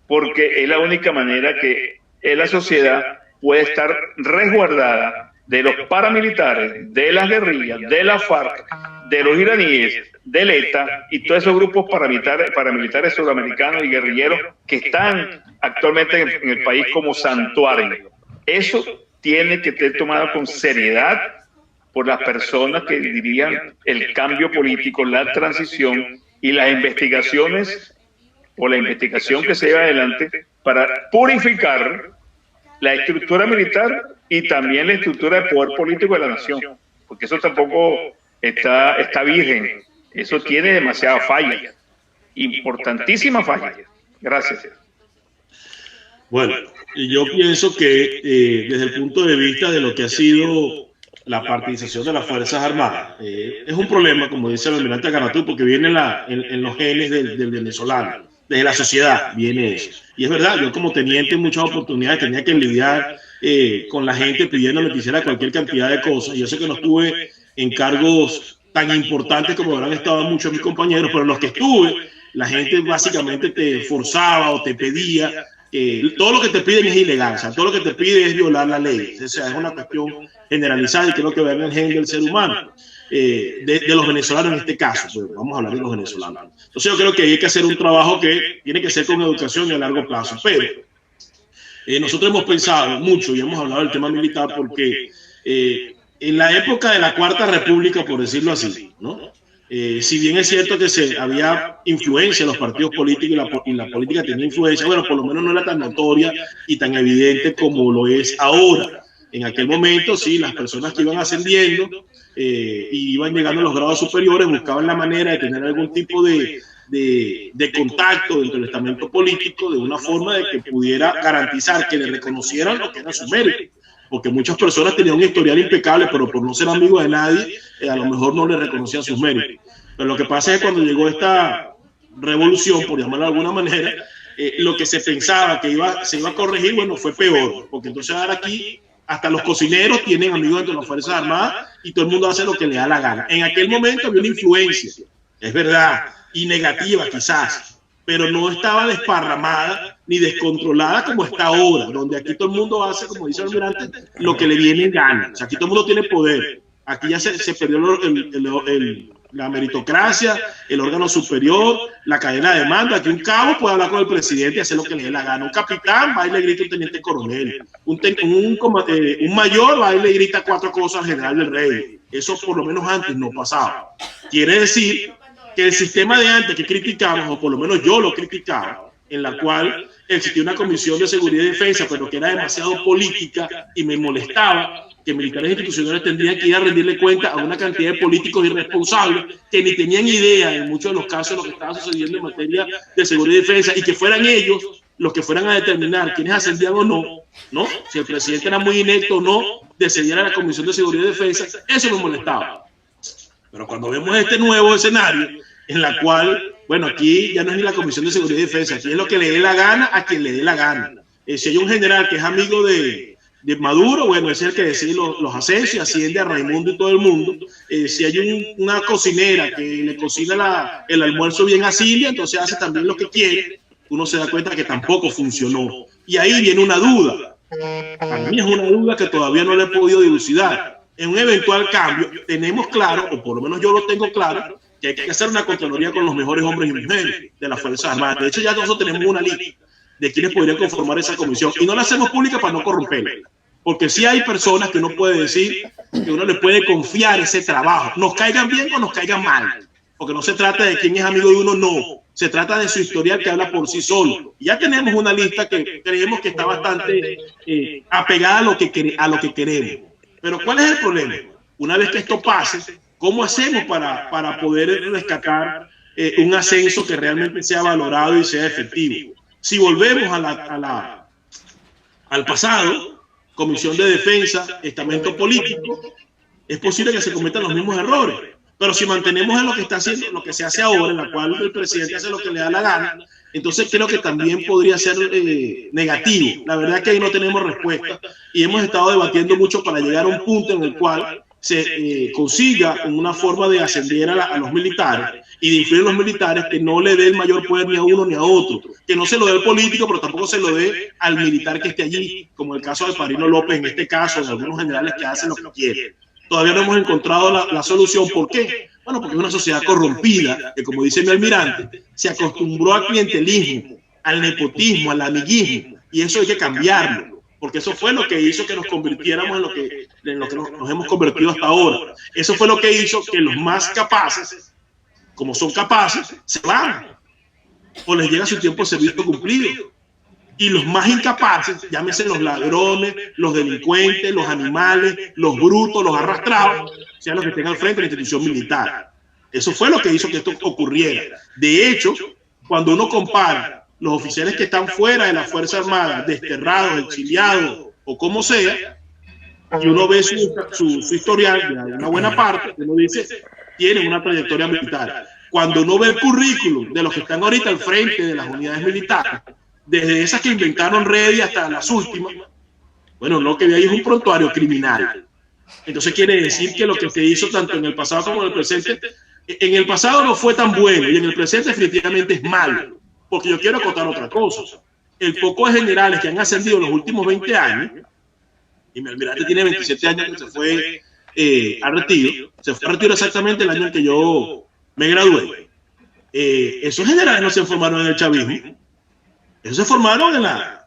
porque es la única manera que la sociedad puede estar resguardada de los paramilitares, de las guerrillas, de la FARC, de los iraníes, del ETA y todos esos grupos paramilitares sudamericanos y guerrilleros que están actualmente en el país como santuario. Eso tiene que ser tomado con seriedad por las personas que dirían el cambio político, la transición y las investigaciones o la investigación que se lleva adelante para purificar la estructura militar y también la estructura de poder político de la nación, porque eso tampoco está virgen, eso tiene demasiadas fallas, importantísimas fallas. Gracias. Bueno, yo pienso que desde el punto de vista de lo que ha sido la participación de las Fuerzas Armadas, es un problema, como dice el almirante Garatú, porque viene en los genes del venezolano. Desde la sociedad viene eso. Y es verdad, yo como teniente en muchas oportunidades tenía que lidiar con la gente pidiéndome que hiciera cualquier cantidad de cosas. Yo sé que no estuve en cargos tan importantes como habrán estado muchos de mis compañeros, pero en los que estuve, la gente básicamente te forzaba o te pedía. Todo lo que te piden es ilegal, o sea, todo lo que te pide es violar la ley. O sea, es una cuestión generalizada y creo que va en el gen del ser humano. De los venezolanos en este caso, pues vamos a hablar de los venezolanos. Entonces yo creo que hay que hacer un trabajo que tiene que ser con educación y a largo plazo, pero nosotros hemos pensado mucho y hemos hablado del tema militar porque en la época de la Cuarta República, por decirlo así, ¿no? Si bien es cierto que había influencia en los partidos políticos y la política tenía influencia, bueno, por lo menos no era tan notoria y tan evidente como lo es ahora. En aquel momento, sí, las personas que iban ascendiendo y iban llegando a los grados superiores buscaban la manera de tener algún tipo de contacto dentro del estamento político de una forma de que pudiera garantizar que le reconocieran lo que era su mérito. Porque muchas personas tenían un historial impecable, pero por no ser amigos de nadie, a lo mejor no le reconocían sus méritos. Pero lo que pasa es que cuando llegó esta revolución, por llamarlo de alguna manera, lo que se pensaba que se iba a corregir, bueno, fue peor. Porque entonces ahora aquí hasta los cocineros tienen amigos dentro de las Fuerzas Armadas y todo el mundo hace lo que le da la gana. En aquel momento había una influencia, es verdad, y negativa quizás, pero no estaba desparramada ni descontrolada como está ahora, donde aquí todo el mundo hace, como dice el almirante, lo que le viene en gana. O sea, aquí todo el mundo tiene poder. Aquí ya se perdió la meritocracia, el órgano superior, la cadena de mando. Aquí un cabo puede hablar con el presidente y hacer lo que le dé la gana. Un capitán va y le grita a un teniente coronel. Un mayor va y le grita 4 cosas al general del rey. Eso por lo menos antes no pasaba. Quiere decir que el sistema de antes que criticamos, o por lo menos yo lo criticaba, en la cual existía una comisión de seguridad y defensa, pero que era demasiado política y me molestaba que militares institucionales tendrían que ir a rendirle cuenta a una cantidad de políticos irresponsables que ni tenían idea en muchos de los casos de lo que estaba sucediendo en materia de seguridad y defensa, y que fueran ellos los que fueran a determinar quiénes ascendían o no, ¿no? Si el presidente era muy inepto o no, decidiera la Comisión de Seguridad y Defensa. Eso nos molestaba. Pero cuando vemos este nuevo escenario, en la cual, bueno, aquí ya no es ni la Comisión de Seguridad y Defensa, aquí es lo que le dé la gana a quien le dé la gana. Si hay un general que es amigo de Maduro, bueno, ese es el que decide los ascensos y asciende a Raimundo y todo el mundo. Si hay una cocinera que le cocina el almuerzo bien a Silvia, entonces hace también lo que quiere. Uno se da cuenta que tampoco funcionó. Y ahí viene una duda. A mí es una duda que todavía no le he podido dilucidar. En un eventual cambio, tenemos claro, o por lo menos yo lo tengo claro, que hay que hacer una contraloría con los mejores hombres y mujeres de las Fuerzas Armadas. De hecho, ya nosotros tenemos una lista de quienes podrían conformar esa comisión. Y no la hacemos pública para no corromperla. Porque sí hay personas que uno puede decir que uno le puede confiar ese trabajo. Nos caigan bien o nos caigan mal. Porque no se trata de quién es amigo de uno, no. Se trata de su historial que habla por sí solo. Y ya tenemos una lista que creemos que está bastante apegada a lo que queremos. Pero ¿cuál es el problema? Una vez que esto pase, ¿cómo hacemos para poder rescatar un ascenso que realmente sea valorado y sea efectivo? Si volvemos al pasado, Comisión de Defensa, estamento político, es posible que se cometan los mismos errores. Pero si mantenemos en lo que está haciendo, lo que se hace ahora, en la cual el presidente hace lo que le da la gana, entonces creo que también podría ser negativo. La verdad es que ahí no tenemos respuesta y hemos estado debatiendo mucho para llegar a un punto en el cual se consiga una forma de ascender a los militares y de influir en los militares que no le dé el mayor poder ni a uno ni a otro, que no se lo dé al político, pero tampoco se lo dé al militar que esté allí, como el caso de Padrino López, en este caso, de algunos generales que hacen lo que quieren. Todavía no hemos encontrado la solución. ¿Por qué? Bueno, porque es una sociedad corrompida que, como dice mi almirante, se acostumbró al clientelismo, al nepotismo, al amiguismo, y eso hay que cambiarlo, porque eso fue lo que hizo que nos convirtiéramos en lo que nos hemos convertido hasta ahora. Eso fue lo que hizo que los más capaces, como son capaces, se van, o les llega su tiempo de servicio cumplido. Y los más incapaces, llámese los ladrones, los delincuentes, los animales, los brutos, los arrastrados, sean los que estén al frente de la institución militar. Eso fue lo que hizo que esto ocurriera. De hecho, cuando uno compara los oficiales que están fuera de la Fuerza Armada, desterrados, exiliados o como sea, y uno ve su historial de una buena parte, uno dice, tienen una trayectoria militar. Cuando uno ve el currículum de los que están ahorita al frente de las unidades militares, desde esas que inventaron Reddy hasta las últimas, bueno, lo que ve ahí es un prontuario criminal. Entonces quiere decir que lo que se hizo tanto en el pasado como en el presente, en el pasado no fue tan bueno y en el presente definitivamente es malo. Porque yo quiero acotar otra cosa. El poco de generales que han ascendido en los últimos 20 años, y mi almirante tiene 27 años que se fue a retiro, se fue a retiro exactamente el año en que yo me gradué. Esos generales no se formaron en el chavismo. Ellos se formaron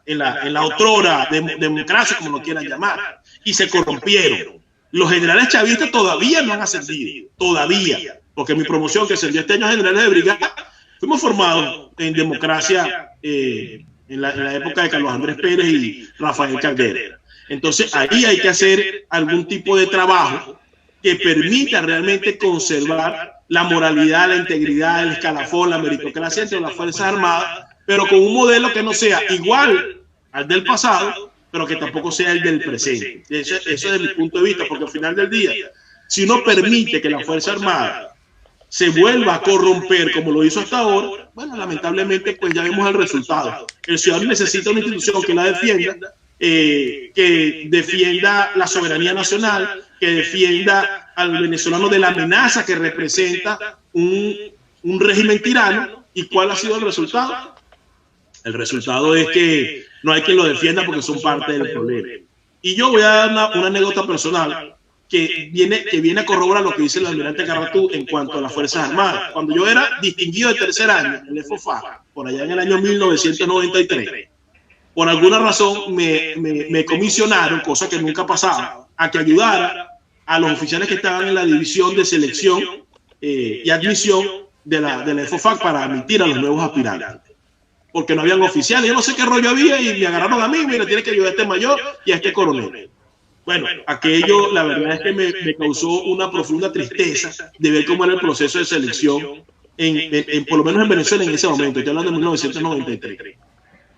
en la otrora democracia, como lo quieran llamar, y se corrompieron. Los generales chavistas todavía no han ascendido, todavía, porque mi promoción, que ascendió este año a generales de brigada, fuimos formados en democracia en la época de Carlos Andrés Pérez y Rafael Caldera. Entonces ahí hay que hacer algún tipo de trabajo que permita realmente conservar la moralidad, la integridad, el escalafón, la meritocracia entre las Fuerzas Armadas, pero con un modelo que no sea igual al del pasado, pero que tampoco sea el del presente. Eso es desde mi punto de vista, porque al final del día, si uno permite que la Fuerza Armada se vuelva a corromper como lo hizo hasta ahora, bueno, lamentablemente pues ya vemos el resultado. El ciudadano necesita una institución que la defienda, que defienda la soberanía nacional, que defienda al venezolano de la amenaza que representa un régimen tirano. ¿Y cuál ha sido el resultado? El resultado es que no hay quien lo defienda porque son parte del problema. Y yo voy a dar una anécdota personal que viene a corroborar lo que dice el almirante Caratú en cuanto a las Fuerzas Armadas. Cuando yo era distinguido de tercer año en el FOFA, por allá en el año 1993, por alguna razón me comisionaron, cosa que nunca pasaba, a que ayudara a los oficiales que estaban en la división de selección y admisión de la FOFAC para admitir a los nuevos aspirantes. Porque no habían oficiales, yo no sé qué rollo había y me agarraron a mí, mira, tiene que ayudar a este mayor y a este coronel. Bueno, aquello la verdad es que me causó una profunda tristeza de ver cómo era el proceso de selección, por lo menos en Venezuela en ese momento, estoy hablando de 1993.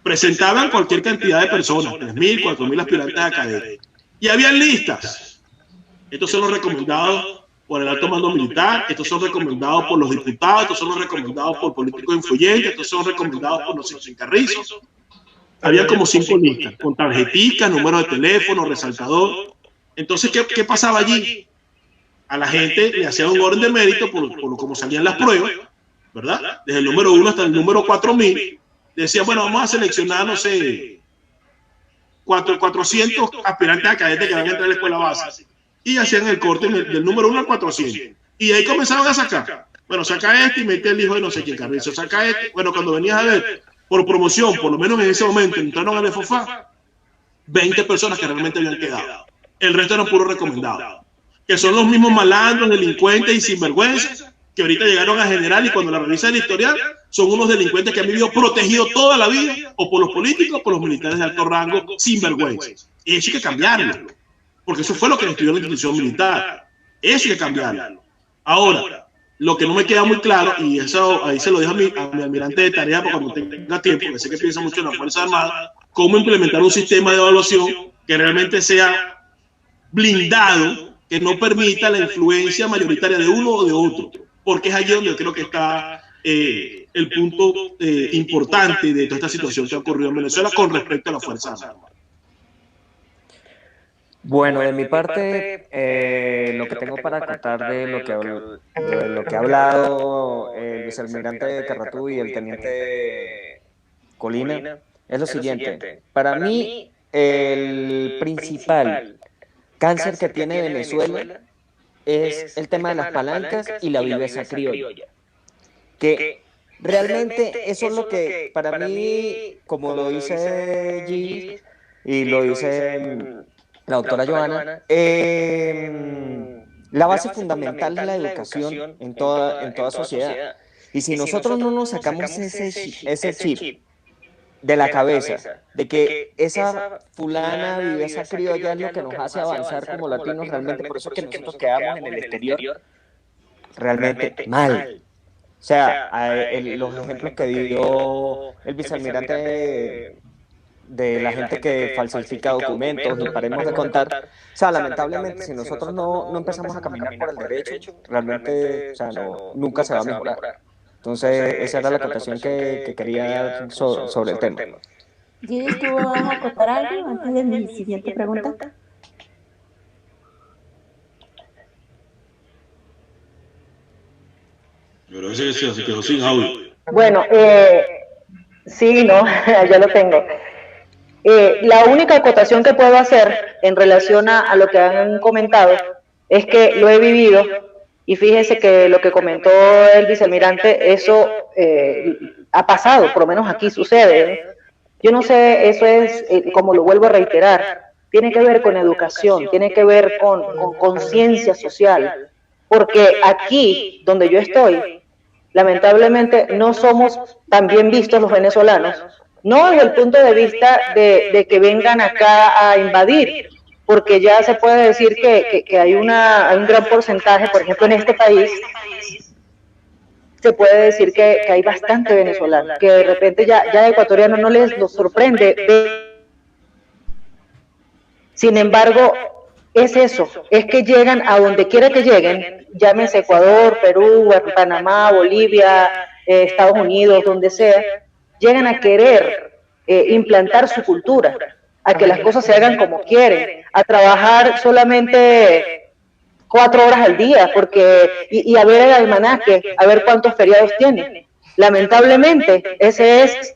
Presentaban cualquier cantidad de personas, 3.000, 4.000 aspirantes académicos. Y habían listas. Estos son los recomendados por el alto mando militar, estos son recomendados por los diputados, estos son los recomendados por políticos influyentes, estos son recomendados por los encarrizos. Había como 5 listas, con tarjeticas, número de teléfono, resaltador. Entonces, ¿qué pasaba allí? A la gente le hacían un orden de mérito por cómo salían las pruebas, ¿verdad? Desde el número 1 hasta el número 4.000. Decían, bueno, vamos a seleccionar, no sé, 400 aspirantes académicos que van a entrar a la escuela base. Y hacían el corte del número 1 al 400. Y ahí comenzaban a sacar. Bueno, saca este y mete el hijo de no sé quién, Carrizo. Saca este. Bueno, cuando venías a ver, por promoción, por lo menos en ese momento, entraron al FOFA 20 personas que realmente habían quedado. El resto eran puros recomendados. Que son los mismos malandros, delincuentes y sinvergüenzas que ahorita llegaron a general y cuando la revisa el historial, son unos delincuentes que han vivido protegidos toda la vida, o por los políticos o por los militares de alto rango, sinvergüenza. Y eso hay que cambiarlo. Porque eso fue lo que estudió la institución militar. Eso hay que cambiarlo. Ahora, lo que no me queda muy claro, y eso ahí se lo dejo a mi almirante de tarea para cuando tenga tiempo, que sé que piensa mucho en la Fuerza Armada, cómo implementar un sistema de evaluación que realmente sea blindado, que no permita la influencia mayoritaria de uno o de otro. Porque es allí donde yo creo que está el punto importante de toda esta situación que ha ocurrido en Venezuela con respecto a la Fuerza Armada. Bueno, de mi parte, lo que tengo para contar de lo que ha hablado el vicealmirante Carratú y el teniente Colina es lo siguiente. Para mí, el principal cáncer que tiene Venezuela es el tema de las palancas y la viveza criolla, que realmente eso es lo que para mí, como lo dice Gis y lo dice la doctora Joana, la base fundamental es la educación en toda sociedad. Y si nosotros no nos sacamos ese chip de la cabeza, de que esa fulana viveza criolla es lo que nos hace avanzar como latinos realmente, por eso es que nosotros quedamos en el exterior realmente mal. O sea, los ejemplos que dio el vicealmirante de la gente que falsifica documentos y paremos de contar, o sea, lamentablemente si nosotros no empezamos a caminar por el derecho, realmente, o sea, nunca se va a mejorar. Entonces, esa era la acotación que quería dar sobre el tema. Gis, ¿tú vas a acotar algo antes de mi siguiente pregunta? Pero ese se quedó sin audio. Bueno, sí, no, ya lo tengo. La única acotación que puedo hacer en relación a lo que han comentado es que lo he vivido y fíjese que lo que comentó el vicealmirante, eso ha pasado, por lo menos aquí sucede. Yo no sé, eso es, como lo vuelvo a reiterar, tiene que ver con educación, tiene que ver con conciencia social, porque aquí, donde yo estoy, lamentablemente no somos tan bien vistos los venezolanos, no desde el punto de vista de que vengan acá a invadir, porque ya se puede decir que hay un gran porcentaje, por ejemplo en este país, se puede decir que hay bastante venezolano, que de repente ya ecuatoriano no les los sorprende. Sin embargo, es eso, es que llegan a donde quiera que lleguen, llámese Ecuador, Perú, Panamá, Bolivia, Estados Unidos, donde sea, llegan a querer implantar su cultura, a que las cosas se hagan como quieren, a trabajar solamente 4 horas al día, y a ver el almanaque, a ver cuántos feriados tiene. Lamentablemente, ese es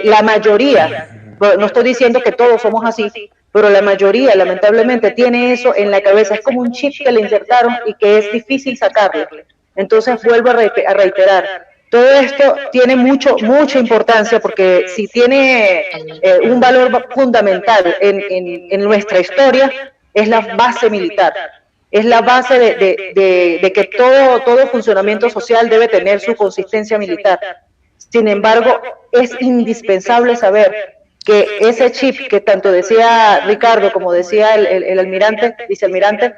la mayoría. No estoy diciendo que todos somos así, pero la mayoría, lamentablemente, tiene eso en la cabeza. Es como un chip que le insertaron y que es difícil sacarlo. Entonces, vuelvo a reiterar, todo esto tiene mucha importancia porque si tiene un valor fundamental en nuestra historia, es la base militar. Es la base de que todo funcionamiento social debe tener su consistencia militar. Sin embargo, es indispensable saber que ese chip que tanto decía Ricardo como decía el almirante, vicealmirante,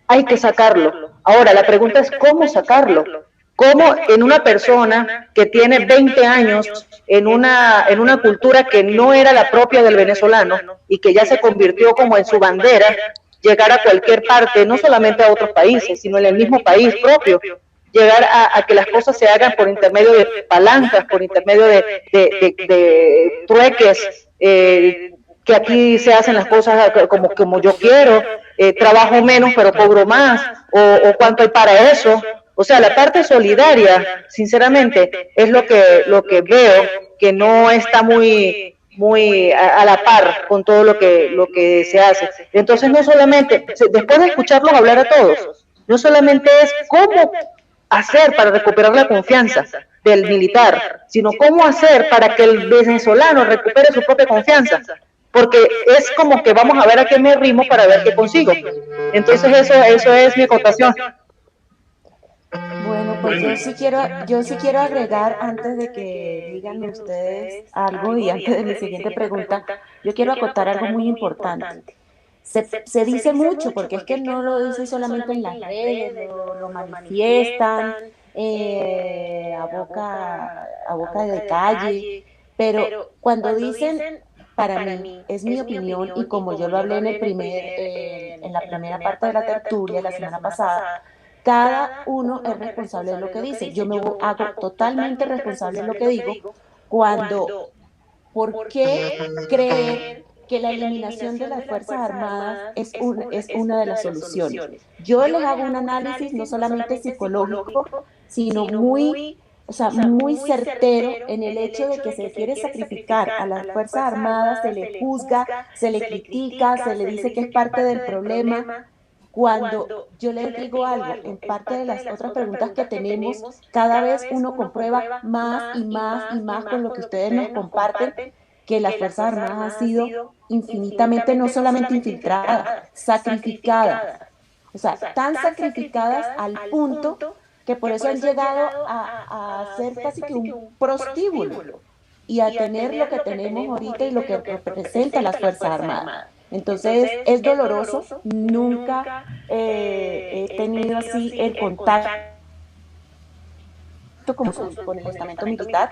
hay que sacarlo. Ahora, la pregunta es cómo sacarlo. ¿Cómo en una persona que tiene 20 años en una cultura que no era la propia del venezolano y que ya se convirtió como en su bandera, llegar a cualquier parte, no solamente a otros países, sino en el mismo país propio, llegar a que las cosas se hagan por intermedio de palancas, por intermedio de trueques, que aquí se hacen las cosas como yo quiero, trabajo menos pero cobro más, o cuánto hay para eso? O sea, la parte solidaria, sinceramente, es lo que veo que no está muy a la par con todo lo que se hace. Entonces, no solamente, después de escucharlos hablar a todos, no solamente es cómo hacer para recuperar la confianza del militar, sino cómo hacer para que el venezolano recupere su propia confianza, porque es como que vamos a ver a qué me rimo para ver qué consigo. Entonces eso es mi acotación. Bueno, pues yo sí quiero agregar antes de que digan ustedes algo y antes de mi siguiente pregunta, yo quiero acotar algo muy importante. Se dice mucho, porque es que no lo dicen solamente en las redes, lo manifiestan a boca de calle, pero cuando dicen, para mí, es mi opinión, y como yo lo hablé en la primera parte de la tertulia la semana pasada, cada uno es responsable de lo que dice. Yo me hago totalmente responsable de lo que digo cuando, ¿por qué creer que la eliminación de las Fuerzas Armadas es una de las soluciones. Yo les hago un análisis no solamente psicológico, sino muy certero en el hecho de que se quiere sacrificar a las Fuerzas Armadas, se le juzga, se le critica, se le dice que es parte del problema. Cuando yo les digo algo, en parte de las otras preguntas que tenemos, cada vez uno comprueba más y más y más con lo que ustedes nos comparten, que las Fuerzas Armadas han sido infinitamente, no solamente infiltradas, sacrificadas. O sea, tan sacrificadas al punto que por eso han llegado a ser casi que un prostíbulo y a tener lo que tenemos ahorita y lo que representa las Fuerzas Armadas. Entonces es doloroso, nunca he tenido así el contacto como con el estamento militar,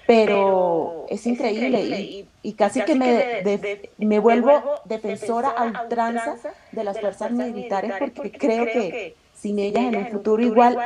pero es increíble y casi que me vuelvo defensora a ultranza de las fuerzas militares porque creo que sin ellas en el futuro igual,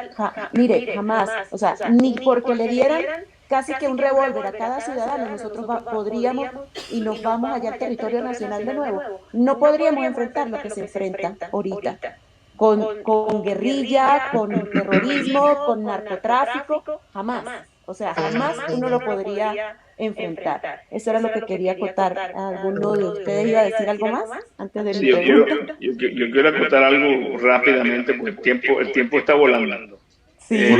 mire, jamás, o sea, ni porque le dieran casi que un revólver a cada ciudadano, nosotros podríamos, y nos vamos allá al territorio nacional de nuevo, no podríamos enfrentar lo que se enfrenta ahorita, con guerrilla, con terrorismo, con narcotráfico, jamás. O sea, jamás uno lo podría enfrentar. Eso era lo que quería acotar. ¿Alguno de ustedes iba a decir algo más antes de mi pregunta? Yo quiero acotar algo rápidamente porque el tiempo está volando. Sí.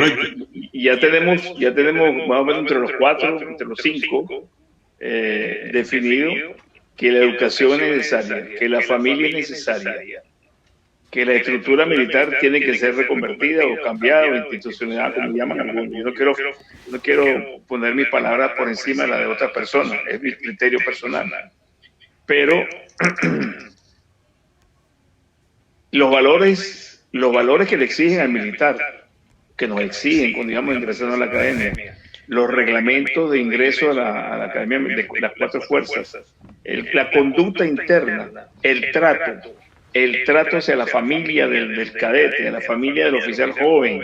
Y ya tenemos más o menos entre los 4, entre los 5, definido que la educación es necesaria, que la familia es necesaria, que la estructura militar tiene que ser reconvertida o cambiada o institucionalizada, como llaman algunos. Yo no quiero poner mis palabras por encima de la de otras personas, es mi criterio personal. Pero los valores que le exigen al militar, que nos exigen cuando íbamos ingresando a la academia, los reglamentos de ingreso a la academia de las 4 fuerzas, la conducta interna, el trato hacia la familia del cadete, a la familia del oficial joven,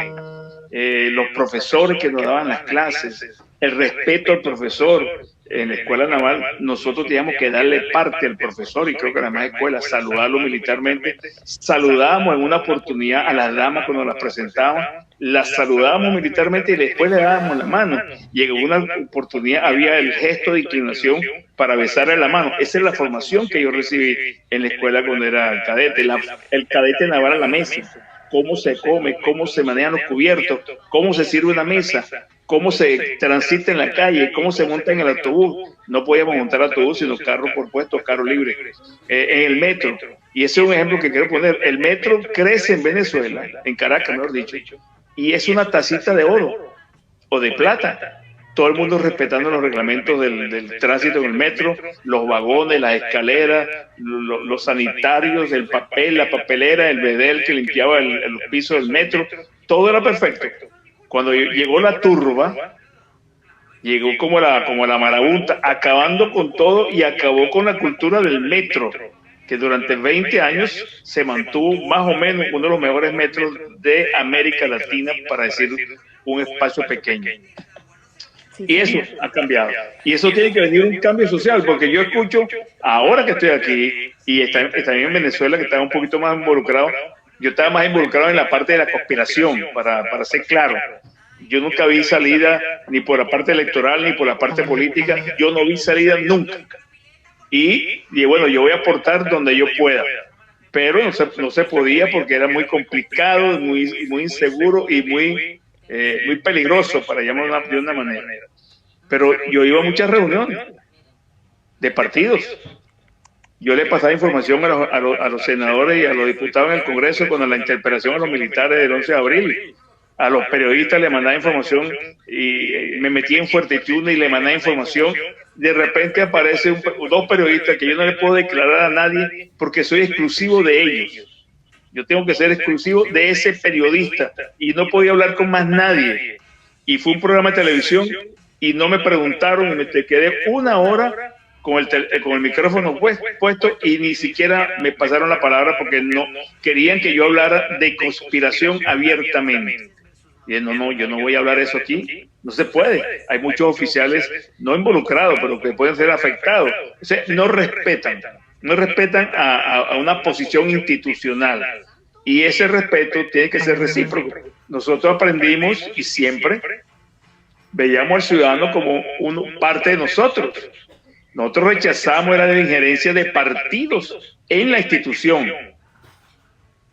los profesores que nos daban las clases, el respeto al profesor. En la escuela naval nosotros teníamos que darle parte al profesor y creo que en las demás escuelas saludarlo militarmente. Saludábamos en una oportunidad a las damas cuando las presentaban, las saludábamos militarmente y después le dábamos la mano. Y en una oportunidad había el gesto de inclinación para besarle la mano. Esa es la formación que yo recibí en la escuela cuando era cadete. El cadete naval a la mesa, cómo se come, cómo se manejan los cubiertos, cómo se sirve una mesa, cómo se transita en la calle, cómo se monta en el autobús. No podíamos montar autobús sino carro por puesto, carro libre. En el metro, y ese es un ejemplo que quiero poner, el metro crece en Venezuela, en Caracas mejor dicho, y es una tacita de oro o de plata. Todo el mundo respetando los reglamentos del tránsito en el metro, los vagones, las escaleras, los sanitarios, el papel, la papelera, el bedel que limpiaba los pisos del metro, todo era perfecto. Cuando llegó la turba, llegó como la marabunta, acabando con todo y acabó con la cultura del metro, que durante 20 años se mantuvo más o menos uno de los mejores metros de América Latina, para decir un espacio pequeño. Y eso ha cambiado. Y eso tiene que venir un cambio social, porque yo escucho, ahora que estoy aquí, y también en Venezuela, que estaba un poquito más involucrado, yo estaba más involucrado en la parte de la conspiración, para ser claro. Yo nunca vi salida, ni por la parte electoral, ni por la parte política, yo no vi salida nunca. Y bueno, yo voy a aportar donde yo pueda. Pero no se podía porque era muy complicado, muy inseguro y muy peligroso, para llamarlo de una manera. Pero yo iba a muchas reuniones de partidos. Yo le pasaba información a los senadores y a los diputados en el Congreso con la interpelación a los militares del 11 de abril. A los periodistas le mandaba información y me metí en Fuerteventura y le mandaba información. De repente aparecen 2 periodistas que yo no le puedo declarar a nadie porque soy exclusivo de ellos. Yo tengo que ser exclusivo de ese periodista y no podía hablar con más nadie. Y fue un programa de televisión y no me preguntaron y me quedé 1 hora con el micrófono puesto y ni siquiera me pasaron la palabra porque no querían que yo hablara de conspiración abiertamente. Y no, no, yo no voy a hablar eso aquí. No se puede. Hay muchos oficiales no involucrados, pero que pueden ser afectados. O sea, no respetan a una posición institucional. Y ese respeto tiene que ser recíproco. Nosotros aprendimos y siempre veíamos al ciudadano como parte de nosotros. Nosotros rechazamos la injerencia de partidos en la institución.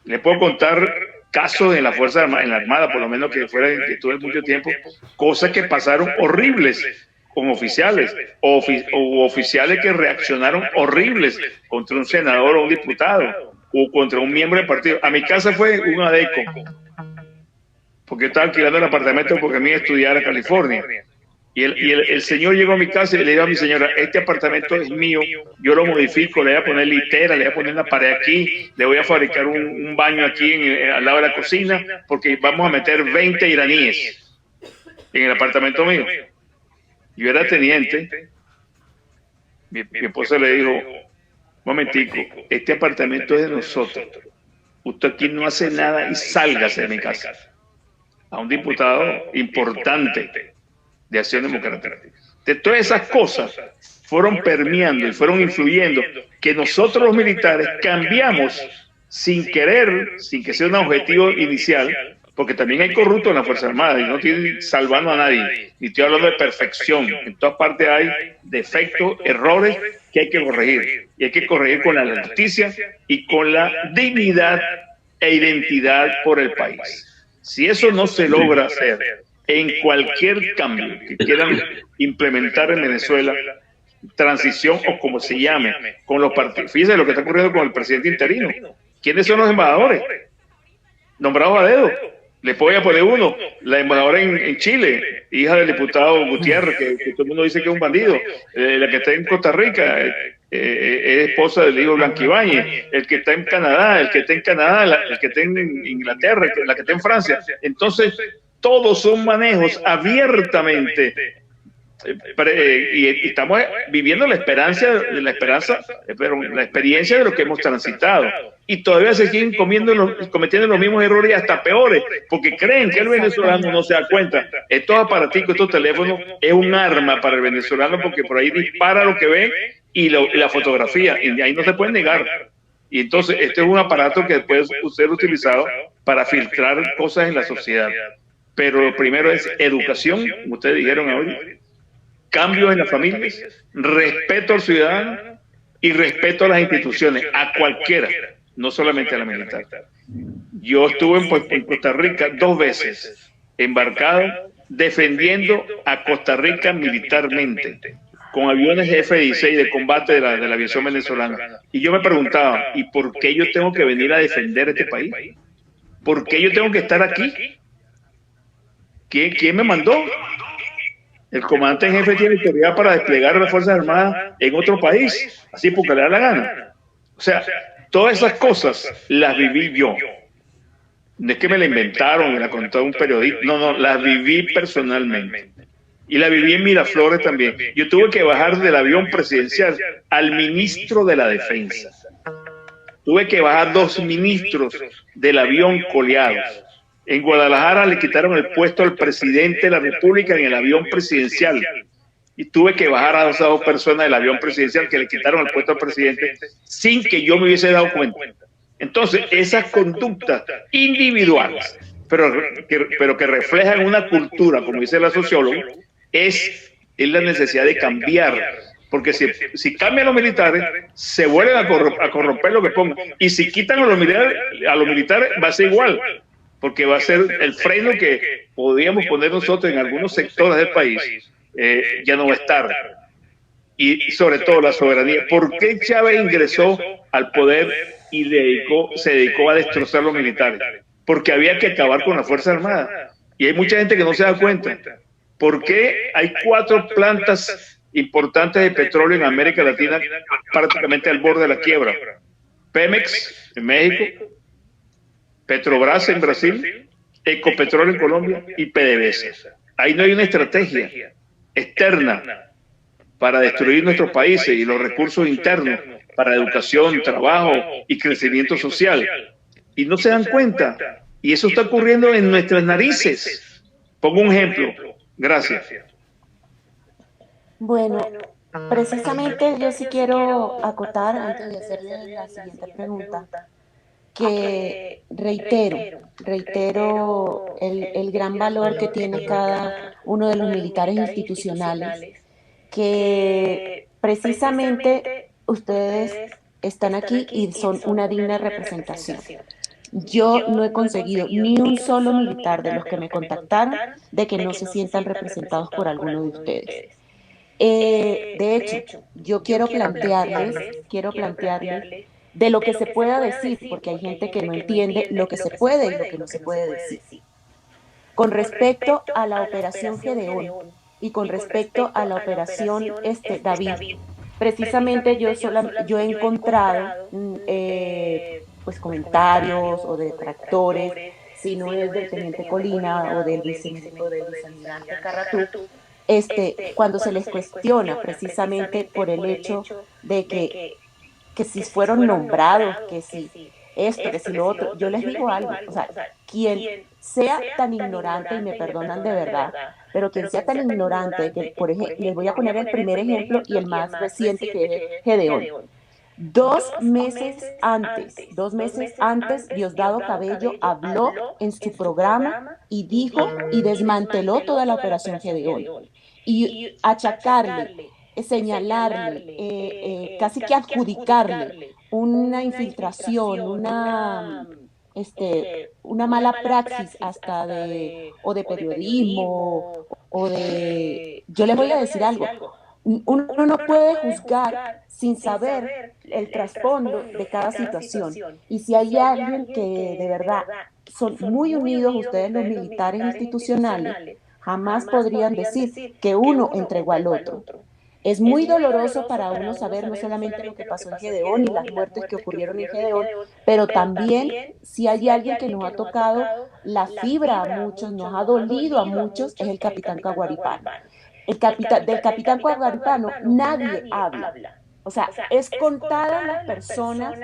Le puedo contar casos en la Fuerza Armada, en la Armada, por lo menos que tuve mucho tiempo, cosas que pasaron horribles con oficiales, o oficiales que reaccionaron horribles contra un senador o un diputado, o contra un miembro del partido. A mi casa fue un adeco, porque estaba alquilando el apartamento porque me iba a estudiar a California. Y el señor llegó a mi casa y le dijo a mi señora, este apartamento es mío, yo lo modifico, le voy a poner litera, le voy a poner una pared aquí, le voy a fabricar un baño aquí al lado de la cocina, porque vamos a meter 20 iraníes en el apartamento mío. Yo era teniente, mi esposa le dijo, momentico, este apartamento es de nosotros, usted aquí no hace nada y sálgase de mi casa. A un diputado importante de Acción Democrática. De todas esas cosas fueron permeando y fueron influyendo que nosotros los militares cambiamos sin querer, sin que sea un objetivo inicial, porque también hay corruptos en la Fuerza Armada y no estoy salvando a nadie, ni estoy hablando de perfección. En todas partes hay defectos, errores que hay que corregir. Y hay que corregir con la justicia y con la dignidad e identidad por el país. Si eso no se logra hacer en cualquier cambio que quieran implementar en Venezuela, transición o como se llame, con los partidos. Fíjense lo que está ocurriendo con el presidente interino. ¿Quiénes son los embajadores? Nombrados a dedo. Le voy a poner uno, la embajadora en Chile, hija del diputado Gutiérrez, que todo el mundo dice que es un bandido. La que está en Costa Rica, es esposa del hijo Blanquibáñez. El que está en Canadá, el que está en Inglaterra, la que está en Francia. Entonces, todos son manejos abiertamente y estamos viviendo la experiencia de lo que hemos transitado y todavía se siguen cometiendo los mismos errores y hasta peores porque creen que el venezolano no se da cuenta. Estos aparaticos, estos teléfonos es un arma para el venezolano porque por ahí dispara lo que ve y la fotografía y ahí no se puede negar. Y entonces este es un aparato que puede ser utilizado para filtrar cosas en la sociedad. Pero lo primero es educación, como ustedes dijeron hoy, cambios en las familias, respeto al ciudadano y respeto a las instituciones, a cualquiera, no solamente a la militar. Yo estuve en Costa Rica 2 veces, embarcado, defendiendo a Costa Rica militarmente, con aviones F-16 de combate de la aviación venezolana. Y yo me preguntaba, ¿y por qué yo tengo que venir a defender este país? ¿Por qué yo tengo que estar aquí? ¿Quién me mandó? El comandante en jefe tiene autoridad para desplegar las Fuerzas Armadas en otro país, así porque le da la gana. O sea, todas esas cosas las viví yo. No es que me la inventaron, me la contó un periodista. No, las viví personalmente. Y la viví en Miraflores también. Yo tuve que bajar del avión presidencial al ministro de la Defensa. Tuve que bajar 2 ministros del avión coleados. En Guadalajara le quitaron el puesto al presidente de la República en el avión presidencial. Y tuve que bajar a 2 personas del avión presidencial que le quitaron el puesto al presidente sin que yo me hubiese dado cuenta. Entonces, esas conductas individuales, pero que reflejan una cultura, como dice la socióloga, es la necesidad de cambiar. Porque si cambian los militares, se vuelven a corromper lo que pongan. Y si quitan a los militares va a ser igual. Porque va a ser el freno que podríamos poner nosotros en algunos sectores del país, ya no va a estar. Y sobre todo la soberanía. ¿Por qué Chávez ingresó al poder y se dedicó a destrozar los militares? Porque había que acabar con la Fuerza Armada. Y hay mucha gente que no se da cuenta. ¿Por qué hay 4 plantas importantes de petróleo en América Latina prácticamente al borde de la quiebra? Pemex en México, Petrobras en Brasil, Ecopetrol en Colombia y PDVSA. Ahí no hay una estrategia externa para destruir nuestros países y los recursos internos para educación, trabajo y crecimiento social. Y no se dan cuenta. Y eso está ocurriendo en nuestras narices. Pongo un ejemplo. Gracias. Bueno, precisamente yo sí quiero acotar, antes de hacerle la siguiente pregunta, que reitero el gran valor que tiene cada uno de los militares institucionales, que precisamente ustedes están aquí y son una digna representación. Yo no he conseguido ni un solo militar de los que me contactaron de que no se sientan representados por alguno de ustedes. De hecho, yo quiero plantearles de lo que se pueda decir, porque hay gente que no entiende lo que se puede y lo que no se puede decir. Con respecto a la operación Gedeón y con respecto a la operación David, precisamente yo he encontrado pues comentarios o detractores, si no es del teniente Colina o del viceministro del vicealmirante Carratú, cuando se les cuestiona precisamente por el hecho de que si fueron nombrados, que si esto, que si lo otro, yo les digo algo, o sea, quien sea tan ignorante, y me perdonan de verdad, pero quien sea tan ignorante, que por ejemplo, les voy a poner el primer ejemplo y el más reciente, que es Gedeón. 2 meses antes, Diosdado Cabello habló en su programa y dijo y desmanteló toda la operación Gedeón. Y achacarle, señalarle, casi que adjudicarle una infiltración, una mala praxis hasta o de periodismo, o de... Yo les voy a decir algo. Uno no puede juzgar sin saber el trasfondo de cada situación. Y si hay alguien que de verdad son muy unidos, ustedes los militares institucionales, jamás podrían decir que uno entregó al otro. Es muy doloroso para uno saber no solamente lo que pasó en Gedeón y las muertes que ocurrieron en Gedeón, pero también si hay alguien que nos ha tocado la fibra a muchos, nos ha dolido a muchos, es el capitán Caguaripano. Del capitán Caguaripano nadie habla. O sea, es contadas las personas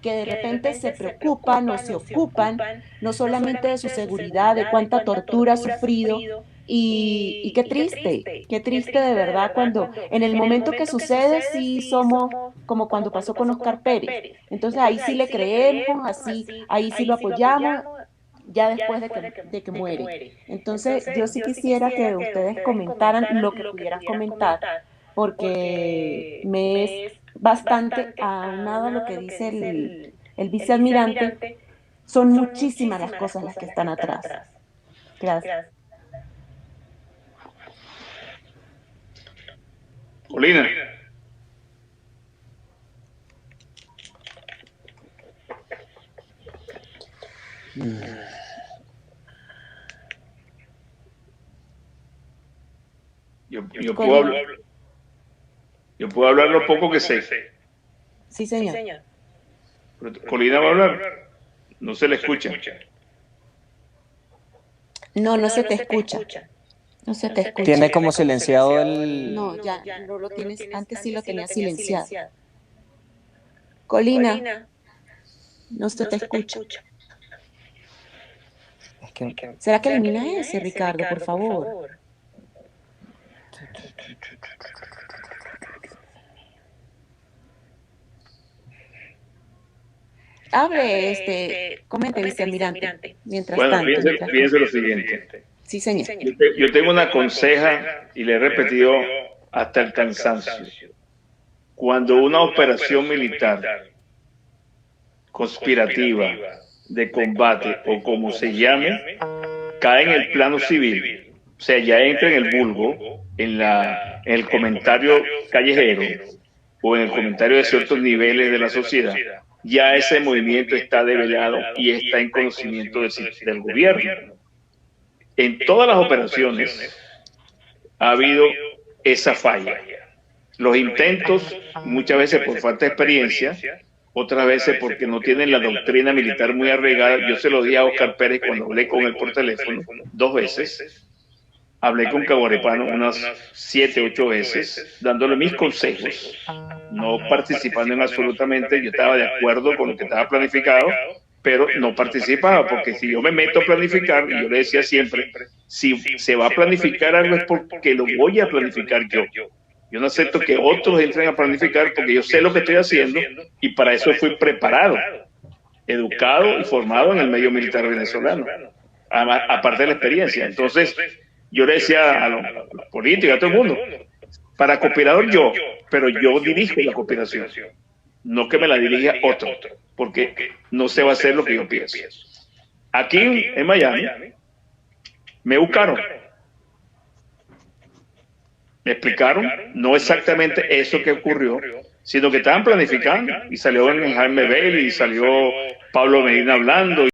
que de repente se preocupan o se ocupan no solamente de su seguridad, de cuánta tortura ha sufrido, y qué triste de verdad cuando en el momento que sucede sí somos como cuando pasó con Oscar Pérez. Entonces ahí sí le creemos, ahí sí lo apoyamos, ya después de que muere. Entonces yo sí quisiera que ustedes comentaran lo que pudieran comentar, porque me es bastante aunado a lo que dice el vicealmirante. Son muchísimas las cosas las que están atrás. Gracias. Colina. Yo puedo hablar lo poco que sé. Sí, señor. Pero Colina va a hablar. No se le escucha. No se te escucha. No se te escucha. Tiene como silenciado el... No, ya no lo tienes. Antes sí lo tenía silenciado. Colina, no se te escucha. ¿Será que elimina ese, Ricardo, por favor? Hable, comente, vicealmirante, mientras tanto. Fíjense lo siguiente. Sí, señor. Yo tengo una conseja y le he repetido hasta el cansancio. Cuando una operación militar conspirativa, de combate o como se llame, cae en el plano civil, o sea, ya entra en el vulgo, en el comentario callejero o en el comentario de ciertos niveles de la sociedad, ya ese movimiento está develado y está en conocimiento del gobierno. En todas las operaciones ha habido esa falla. Los intentos, muchas veces por falta de experiencia, otras veces porque no tienen la doctrina militar muy arraigada. Yo se lo dije a Oscar Pérez cuando hablé con él por teléfono 2 veces. Hablé con Caguaripano unas 7, 8 veces, dándole mis consejos, no participando en absolutamente. Yo estaba de acuerdo con lo que estaba planificado, pero no participaba, porque si yo me meto a planificar, y yo le decía siempre, si se va a planificar algo es porque lo voy a planificar yo. Yo no acepto que otros entren a planificar porque yo sé lo que estoy haciendo y para eso fui preparado, educado y formado en el medio militar venezolano, aparte de la experiencia. Entonces, yo le decía a los políticos, a todo el mundo, para cooperador yo, pero yo dirijo la cooperación, no que me la dirija otro, porque no se va a hacer lo que yo pienso. Aquí en Miami me buscaron, me explicaron, no exactamente eso que ocurrió, sino que estaban planificando, y salió en Jaime Bailey, y salió Pablo Medina hablando,